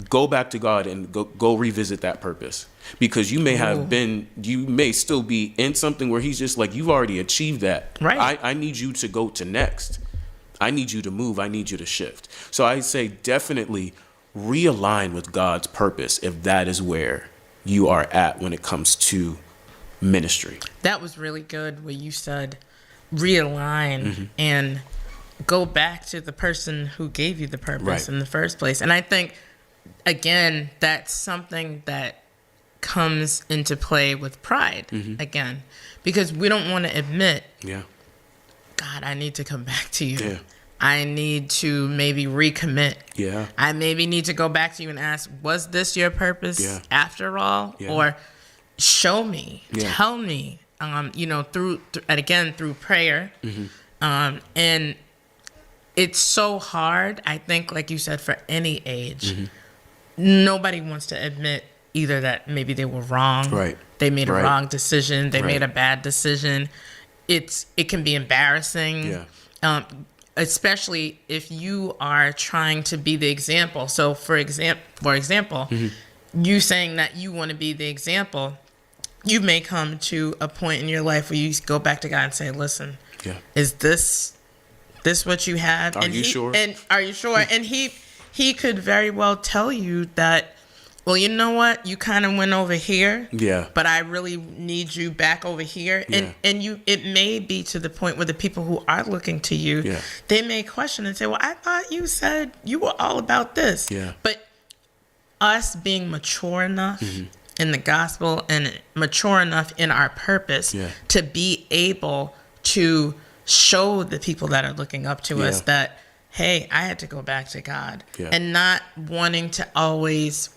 Speaker 3: go back to God and go revisit that purpose. Because you may still be in something where he's just like, you've already achieved that.
Speaker 2: Right.
Speaker 3: I need you to go to next. I need you to move. I need you to shift. So I say definitely realign with God's purpose if that is where you are at when it comes to ministry.
Speaker 2: That was really good what you said. Realign and go back to the person who gave you the purpose in the first place. And I think, again, that's something that comes into play with pride again, because we don't want to admit, God, I need to come back to you.
Speaker 3: Yeah.
Speaker 2: I need to maybe recommit.
Speaker 3: Yeah.
Speaker 2: I maybe need to go back to you and ask, was this your purpose after all?
Speaker 3: Yeah.
Speaker 2: Or show me, tell me, through prayer. And it's so hard, I think, like you said, for any age. Nobody wants to admit either that maybe they were wrong.
Speaker 3: Right.
Speaker 2: They made a wrong decision. They made a bad decision. it can be embarrassing.
Speaker 3: Yeah.
Speaker 2: Especially if you are trying to be the example. So for example, you saying that you want to be the example, you may come to a point in your life where you go back to God and say, listen, is this what you have?
Speaker 3: Are you sure?
Speaker 2: And are you sure? And he could very well tell you that, well, you know what? You kind of went over here.
Speaker 3: Yeah.
Speaker 2: But I really need you back over here.
Speaker 3: Yeah.
Speaker 2: And it may be to the point where the people who are looking to you, they may question and say, well, I thought you said you were all about this.
Speaker 3: Yeah.
Speaker 2: But us being mature enough in the gospel and mature enough in our purpose to be able to show the people that are looking up to us that, hey, I had to go back to God. And not wanting to always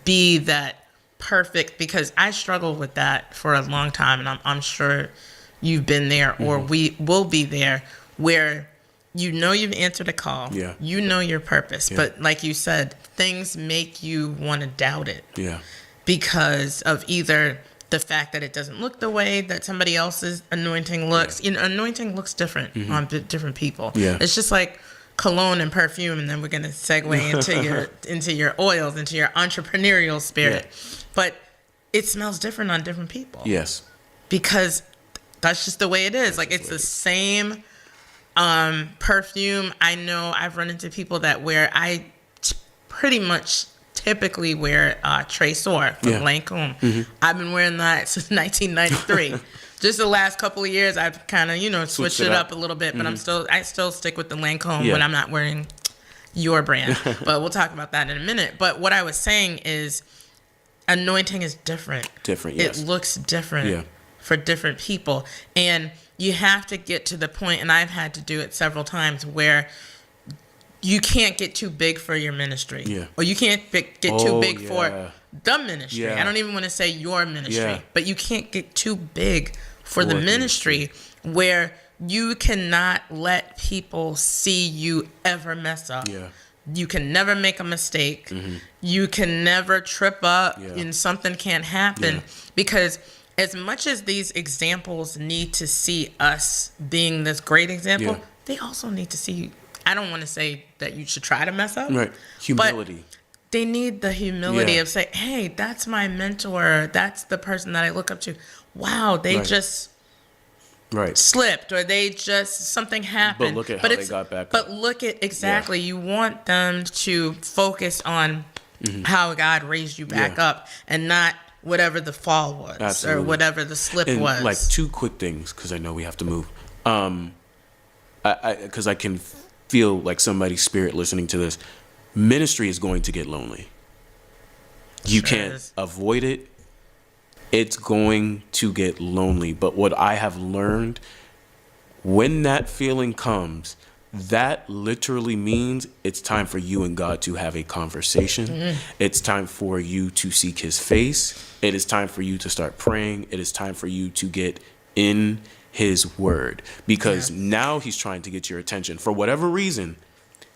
Speaker 2: be that perfect, because I struggled with that for a long time, and I'm sure you've been there, or we will be there, where you've answered a call, you know your purpose, but like you said, things make you want to doubt it, because of either the fact that it doesn't look the way that somebody else's anointing looks. Anointing looks different on different people. It's just like cologne and perfume, and then we're going to segue into your oils, into your entrepreneurial spirit. But it smells different on different people.
Speaker 3: Yes.
Speaker 2: Because that's just the way it is. Like, it's the same perfume. I know I've run into people that pretty much typically wear Tresor from Lancôme. I've been wearing that since 1993. Just the last couple of years, I've kind of, switched it up a little bit, but I still stick with the Lancôme when I'm not wearing your brand. But we'll talk about that in a minute. But what I was saying is, anointing is different. It looks different for different people. And you have to get to the point, and I've had to do it several times, where you can't get too big for your ministry. Or you can't get too big for the ministry. I don't even want to say your ministry, but you can't get too big for the ministry, where you cannot let people see you ever mess up. You can never make a mistake. You can never trip up and something can't happen, because as much as these examples need to see us being this great example, they also need to see, I don't want to say that you should try to mess up.
Speaker 3: Humility.
Speaker 2: But they need the humility of saying, hey, that's my mentor. That's the person that I look up to. Wow, they just slipped, or something happened.
Speaker 3: But look at how they got back up.
Speaker 2: But look at, exactly, you want them to focus on how God raised you back up, and not whatever the fall was or whatever the slip was.
Speaker 3: Like, two quick things, because I know we have to move. Because I can feel like somebody's spirit listening to this. Ministry is going to get lonely. You can't avoid it. It's going to get lonely. But what I have learned, when that feeling comes, that literally means it's time for you and God to have a conversation. It's time for you to seek his face. It is time for you to start praying. It is time for you to get in his word, because now he's trying to get your attention for whatever reason.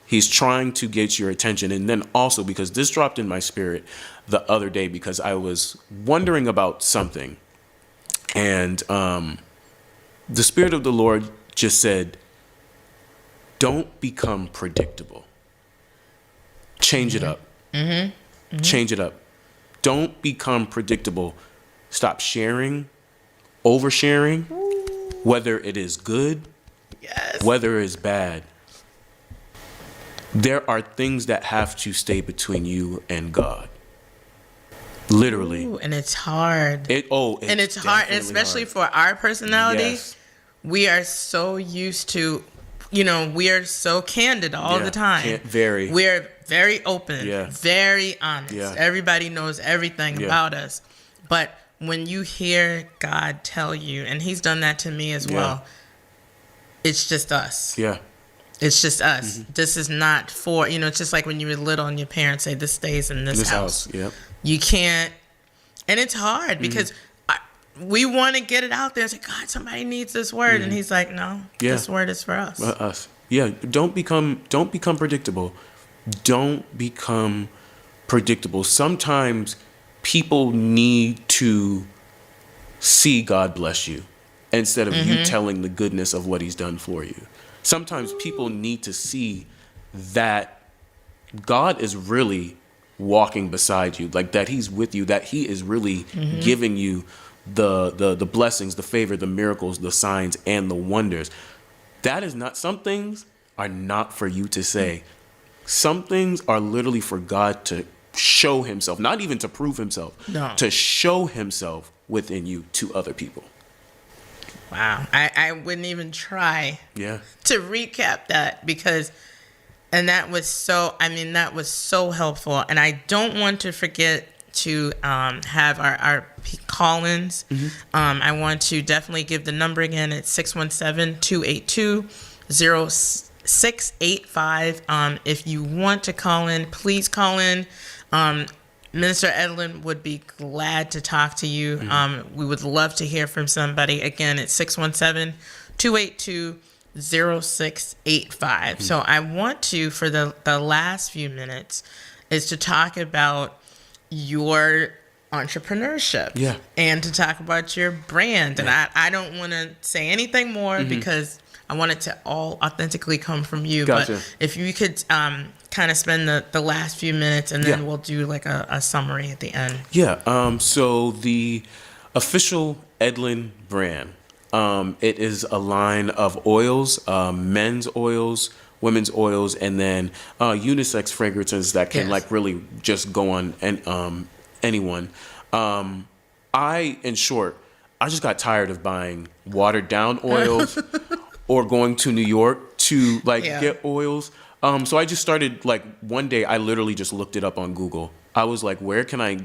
Speaker 3: He's trying to get your attention. And then also, because this dropped in my spirit the other day, because I was wondering about something, and the Spirit of the Lord just said, don't become predictable. Change it up. Change it up. Don't become predictable. Stop sharing, oversharing, whether it is good, whether it is bad. There are things that have to stay between you and God. Literally.
Speaker 2: Ooh, and it's hard.
Speaker 3: It's
Speaker 2: hard, especially for our personality. We are so used to, we are so candid all the time. We're very open, very honest. Everybody knows everything about us. But when you hear God tell you, and he's done that to me as well, it's just us. It's just us. This is not for, it's just like when you were little and your parents say, this stays in this house. You can't, and it's hard because we want to get it out there and say, God, somebody needs this word. And he's like, no, this word is for us.
Speaker 3: Us. Don't become predictable. Don't become predictable. Sometimes people need to see God bless you. instead of you telling the goodness of what he's done for you. Sometimes people need to see that God is really walking beside you, like that he's with you, that he is really giving you the blessings, the favor, the miracles, the signs, and the wonders. That is not, some things are not for you to say. Some things are literally for God to show himself, not even to prove himself, to show himself within you to other people.
Speaker 2: Wow. I wouldn't even try to recap that because, and that was so, that was so helpful. And I don't want to forget to have our call-ins. I want to definitely give the number again. It's 617-282-0685. If you want to call in, please call in. Minister Edlin would be glad to talk to you. We would love to hear from somebody. Again, it's 617-282-0685. So I want to, for the last few minutes, is to talk about your entrepreneurship and to talk about your brand. And I don't want to say anything more because I want it to all authentically come from you.
Speaker 3: Gotcha.
Speaker 2: But if you could kind of spend the last few minutes and then we'll do like a summary at the end.
Speaker 3: So the official Edlin brand, it is a line of oils, men's oils, women's oils, and then unisex fragrances that can like really just go on anyone. In short, I just got tired of buying watered down oils or going to New York to get oils. So I just started, like, one day I literally just looked it up on Google. I was like, where can I,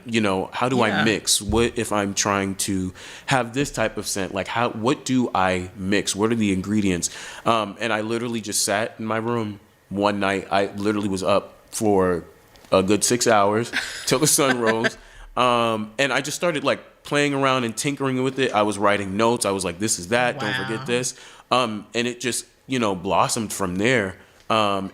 Speaker 3: how do I mix? What if I'm trying to have this type of scent? Like, what do I mix? What are the ingredients? And I literally just sat in my room one night. I literally was up for a good 6 hours till the sun rose. And I just started, like, playing around and tinkering with it. I was writing notes. I was like, this is that.
Speaker 2: Wow.
Speaker 3: Don't forget this. And it just, blossomed from there. That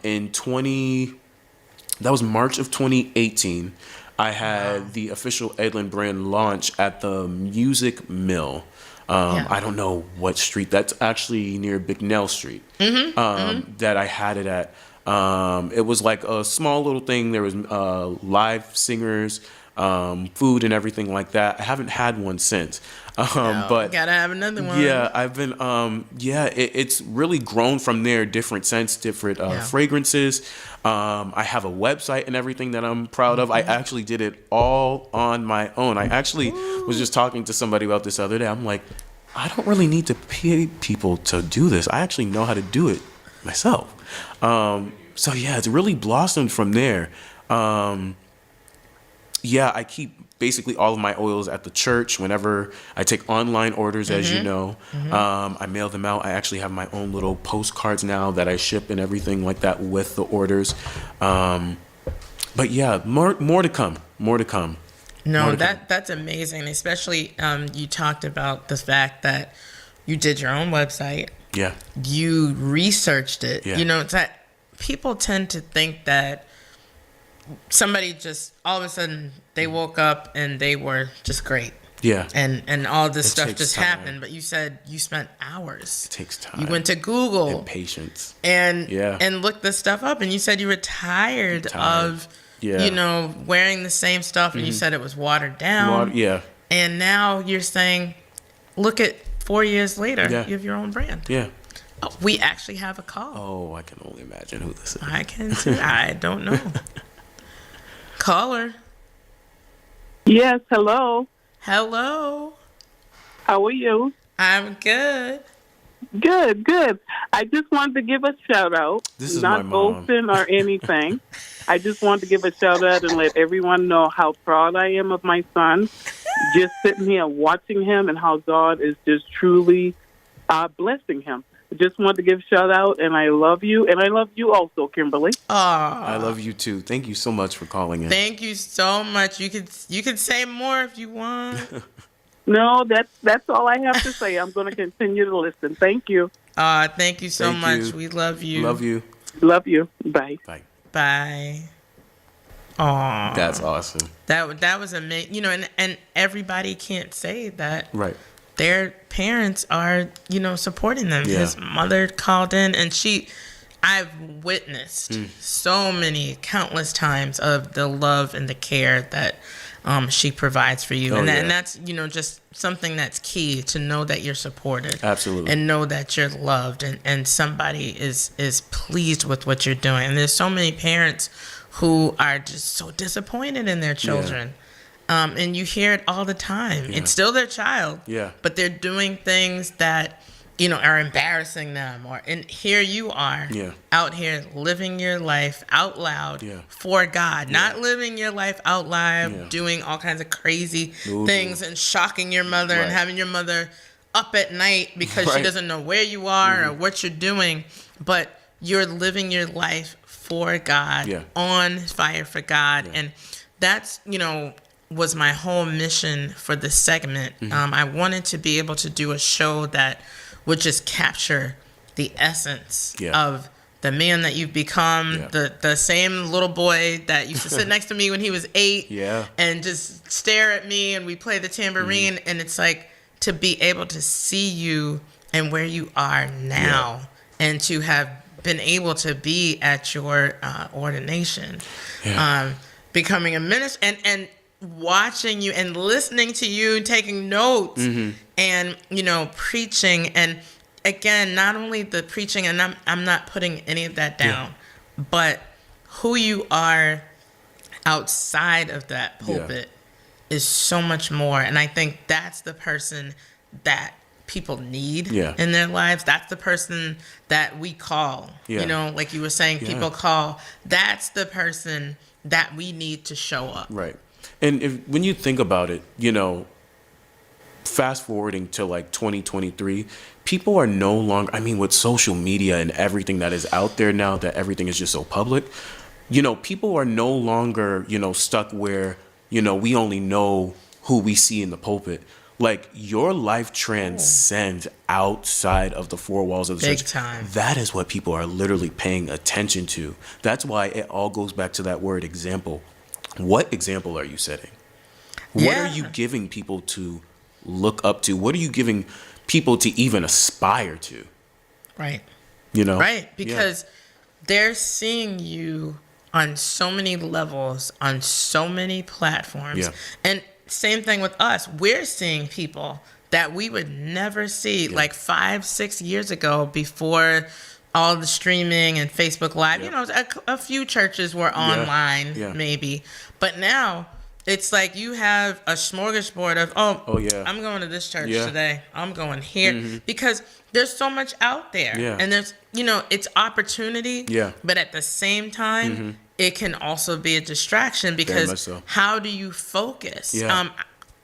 Speaker 3: was March of 2018. I had the official Edlin brand launch at the Music Mill. I don't know what street. That's actually near Bicknell Street. That I had it at. It was like a small little thing. There was live singers, food and everything like that. I haven't had one since. But
Speaker 2: gotta have another one.
Speaker 3: Yeah, I've been. It's really grown from there. Different scents, different fragrances. I have a website and everything that I'm proud of. I actually did it all on my own. I actually was just talking to somebody about this other day. I'm like, I don't really need to pay people to do this. I actually know how to do it myself. So yeah, it's really blossomed from there. I keep basically all of my oils at the church. Whenever I take online orders, as you know, I mail them out. I actually have my own little postcards now that I ship and everything like that with the orders. But yeah, more to come. More to come.
Speaker 2: No, that's amazing. Especially you talked about the fact that you did your own website.
Speaker 3: Yeah.
Speaker 2: You researched it.
Speaker 3: Yeah.
Speaker 2: It's that people tend to think that somebody just all of a sudden they woke up and they were just great. Yeah. And all this stuff just happened. But you said you spent hours.
Speaker 3: It takes time.
Speaker 2: You went to Google.
Speaker 3: And patience.
Speaker 2: And looked this stuff up. And you said you were tired. of wearing the same stuff. And you said it was watered down. And now you're saying, look at 4 years later, you have your own brand. Yeah. We actually have a call.
Speaker 3: Oh, I can only imagine who this is.
Speaker 2: I can too. I don't know. Caller.
Speaker 4: Yes, hello.
Speaker 2: Hello.
Speaker 4: How are you?
Speaker 2: I'm good.
Speaker 4: Good. I just wanted to give a shout out.
Speaker 3: This is
Speaker 4: not
Speaker 3: my mom.
Speaker 4: boasting or anything. I just wanted to give a shout out and let everyone know how proud I am of my son. Just sitting here watching him and how God is just truly blessing him. Just wanted to give a shout out, and I love you, and I love you also, Kimberly.
Speaker 3: I love you too. Thank you so much for calling in.
Speaker 2: Thank you so much. You could say more if you want.
Speaker 4: No, that's all I have to say. I'm going to continue to listen. Thank you.
Speaker 2: Thank you so much. We love you.
Speaker 3: Love you.
Speaker 4: Love you. Bye.
Speaker 2: Bye. Aw.
Speaker 3: That's awesome.
Speaker 2: That was amazing. And everybody can't say that.
Speaker 3: Right.
Speaker 2: their parents are, supporting them.
Speaker 3: Yeah.
Speaker 2: His mother called in, and I've witnessed so many countless times of the love and the care that she provides for you.
Speaker 3: Oh,
Speaker 2: and
Speaker 3: yeah.
Speaker 2: that's, just something that's key, to know that you're supported.
Speaker 3: Absolutely.
Speaker 2: And know that you're loved, and somebody is pleased with what you're doing. And there's so many parents who are just so disappointed in their children. And you hear it all the time.
Speaker 3: Yeah.
Speaker 2: It's still their child.
Speaker 3: Yeah.
Speaker 2: But they're doing things that, are embarrassing them. And here you are, out here living your life out loud for God. Not living your life out loud, doing all kinds of crazy things and shocking your mother and having your mother up at night because she doesn't know where you are or what you're doing. But you're living your life for God, on fire for God. And that's, was my whole mission for this segment. I wanted to be able to do a show that would just capture the essence of the man that you've become, the same little boy that used to sit next to me when he was 8 and just stare at me, and we play the tambourine. And it's like, to be able to see you and where you are now, and to have been able to be at your ordination, becoming a minister, and watching you and listening to you, taking notes, and preaching. And again, not only the preaching, and I'm not putting any of that down, but who you are outside of that pulpit is so much more. And I think that's the person that people need in their lives. That's the person that we call, like you were saying, people call. That's the person that we need to show up.
Speaker 3: Right. And when you think about it, fast forwarding to like 2023, people are no longer, with social media and everything that is out there now, that everything is just so public, people are no longer, stuck where, we only know who we see in the pulpit. Like, your life transcends outside of the four walls of the church.
Speaker 2: Big time.
Speaker 3: That is what people are literally paying attention to. That's why it all goes back to that word example. What example are you setting? What are you giving people to look up to? What are you giving people to even aspire to?
Speaker 2: Right.
Speaker 3: Right.
Speaker 2: Because they're seeing you on so many levels, on so many platforms. Yeah. And same thing with us. We're seeing people that we would never see like 5-6 years ago, before all the streaming and Facebook Live. A few churches were online, maybe. But now it's like you have a smorgasbord of, I'm going to this church today. I'm going here. Because there's so much out there. Yeah. And there's, it's opportunity. Yeah. But at the same time, it can also be a distraction, because how do you focus? Yeah.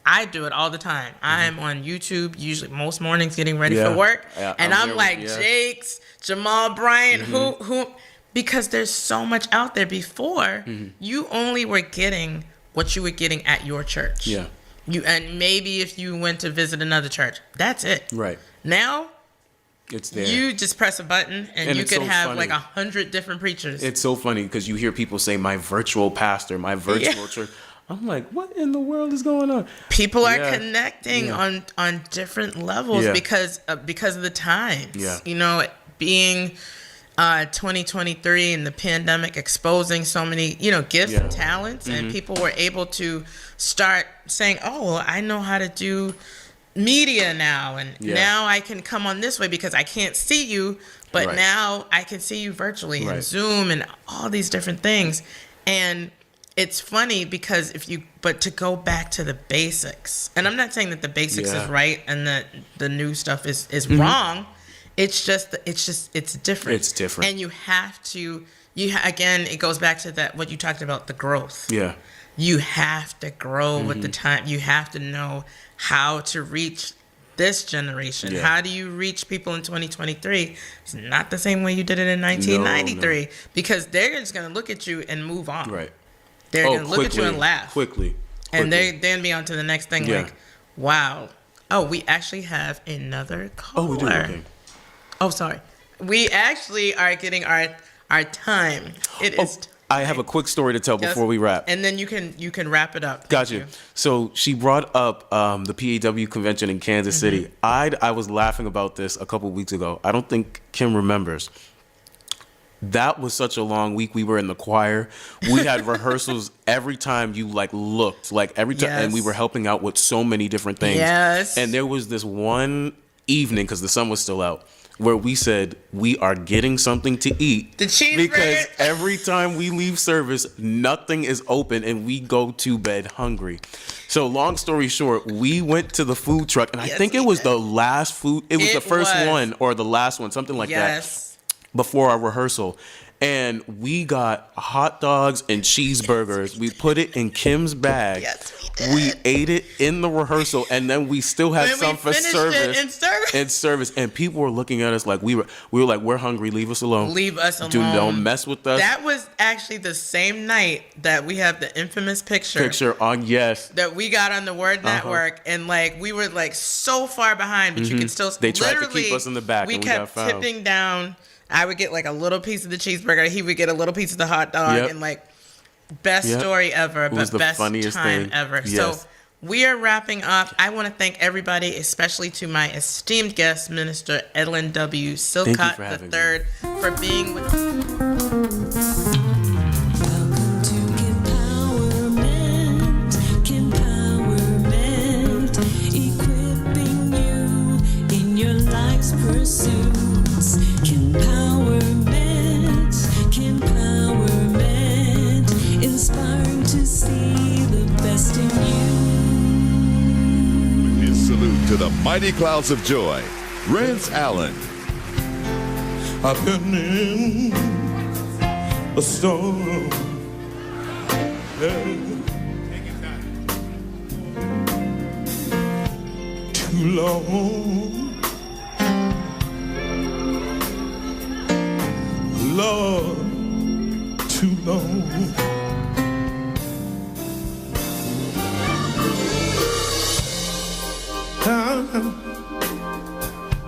Speaker 2: I do it all the time. I'm on YouTube, usually most mornings, getting ready for work. Yeah, and I'm like, Jakes, Jamal Bryant, who, because there's so much out there. Before, you only were getting what you were getting at your church. Yeah. And maybe if you went to visit another church, that's it. Right. Now, it's there. You just press a button and you could have like 100 different preachers.
Speaker 3: It's so funny because you hear people say, my virtual pastor, my virtual church. I'm like, what in the world is going on?
Speaker 2: People are connecting on different levels because of the times. Yeah. Being 2023 and the pandemic exposing so many, gifts and talents, and people were able to start saying, oh, well, I know how to do media now, and now I can come on this way because I can't see you, but now I can see you virtually and Zoom and all these different things. And it's funny because but to go back to the basics, and I'm not saying that the basics is right and that the new stuff is wrong. It's different. It's different. And you have to, again, it goes back to that, what you talked about, the growth. Yeah. You have to grow with the time. You have to know how to reach this generation. Yeah. How do you reach people in 2023? It's not the same way you did it in 1993, because they're just going to look at you and move on. Right. They're going to look at you and laugh. Quickly. And they then be on to the next thing like, wow. Oh, we actually have another caller. Oh, we do? Okay. Oh, sorry. We actually are getting our time. It is
Speaker 3: I have a quick story to tell before we wrap.
Speaker 2: And then you can wrap it up.
Speaker 3: Got you. So she brought up the PAW convention in Kansas City. I was laughing about this a couple weeks ago. I don't think Kim remembers. That was such a long week. We were in the choir. We had rehearsals every time you looked, every time, and we were helping out with so many different things.
Speaker 2: Yes.
Speaker 3: And there was this one evening, because the sun was still out, where we said we are getting something to eat.
Speaker 2: The cheeseburger.
Speaker 3: Because every time we leave service, nothing is open and we go to bed hungry. So long story short, we went to the food truck, and I think it was the last food. It was the first one or the last one, something like that. Before our rehearsal, and we got hot dogs and cheeseburgers. We put it in Kim's bag.
Speaker 2: Yes, we did.
Speaker 3: We ate it in the rehearsal, and then we still had some for service. And people were looking at us like we were like, we're hungry. Leave us alone.
Speaker 2: Leave us alone.
Speaker 3: Don't mess with us.
Speaker 2: That was actually the same night that we have the infamous picture
Speaker 3: on
Speaker 2: that we got on the Word Network, and we were so far behind, but you could still.
Speaker 3: They tried to keep us in the back.
Speaker 2: We
Speaker 3: and
Speaker 2: kept
Speaker 3: we got found.
Speaker 2: tipping down. I would get a little piece of the cheeseburger. He would get a little piece of the hot dog, and best story ever, but best
Speaker 3: funniest
Speaker 2: time
Speaker 3: thing
Speaker 2: ever.
Speaker 3: Yes.
Speaker 2: So we are wrapping up. I want to thank everybody, especially to my esteemed guest, Minister Edlin W. Silcott III, for being with us.
Speaker 1: Welcome to Kimpowerment, equipping you in your life's pursuits. Kimpowerment, inspiring to see the best in you.
Speaker 5: His salute to the mighty clouds of joy, Rance Allen.
Speaker 6: I've been in a storm. Too long. Lord, too long.